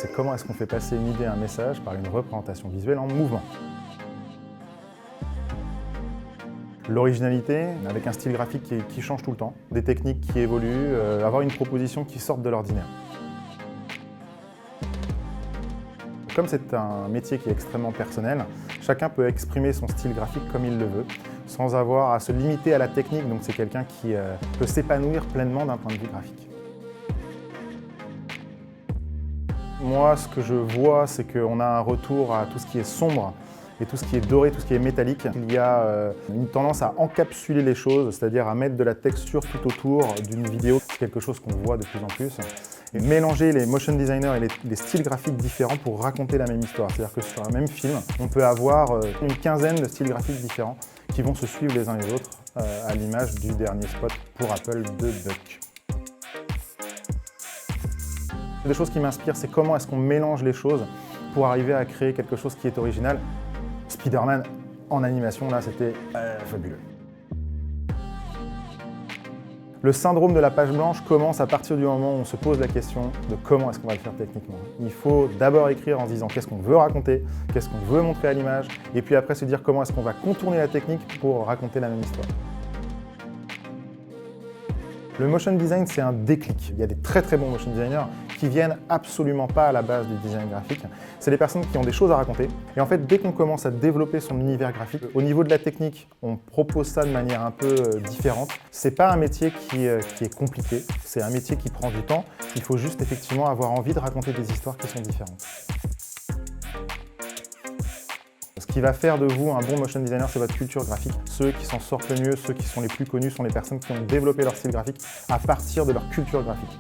c'est comment est-ce qu'on fait passer une idée, un message par une représentation visuelle en mouvement. L'originalité, avec un style graphique qui change tout le temps, des techniques qui évoluent, avoir une proposition qui sorte de l'ordinaire. Comme c'est un métier qui est extrêmement personnel, chacun peut exprimer son style graphique comme il le veut, sans avoir à se limiter à la technique, donc c'est quelqu'un qui peut s'épanouir pleinement d'un point de vue graphique. Moi, ce que je vois, c'est qu'on a un retour à tout ce qui est sombre et tout ce qui est doré, tout ce qui est métallique. Il y a une tendance à encapsuler les choses, c'est-à-dire à mettre de la texture tout autour d'une vidéo, quelque chose qu'on voit de plus en plus. Et mélanger les motion designers et les styles graphiques différents pour raconter la même histoire. C'est-à-dire que sur un même film, on peut avoir une quinzaine de styles graphiques différents qui vont se suivre les uns les autres, à l'image du dernier spot pour Apple de Buck. Des choses qui m'inspirent, c'est comment est-ce qu'on mélange les choses pour arriver à créer quelque chose qui est original. Spider-Man en animation, là, c'était fabuleux. Le syndrome de la page blanche commence à partir du moment où on se pose la question de comment est-ce qu'on va le faire techniquement. Il faut d'abord écrire en se disant qu'est-ce qu'on veut raconter, qu'est-ce qu'on veut montrer à l'image, et puis après se dire comment est-ce qu'on va contourner la technique pour raconter la même histoire. Le motion design, c'est un déclic. Il y a des très très bons motion designers qui viennent absolument pas à la base du design graphique. C'est des personnes qui ont des choses à raconter. Et en fait, dès qu'on commence à développer son univers graphique, au niveau de la technique, on propose ça de manière un peu différente. C'est pas un métier qui est compliqué, c'est un métier qui prend du temps. Il faut juste effectivement avoir envie de raconter des histoires qui sont différentes. Ce qui va faire de vous un bon motion designer, c'est votre culture graphique. Ceux qui s'en sortent le mieux, ceux qui sont les plus connus, sont les personnes qui ont développé leur style graphique à partir de leur culture graphique.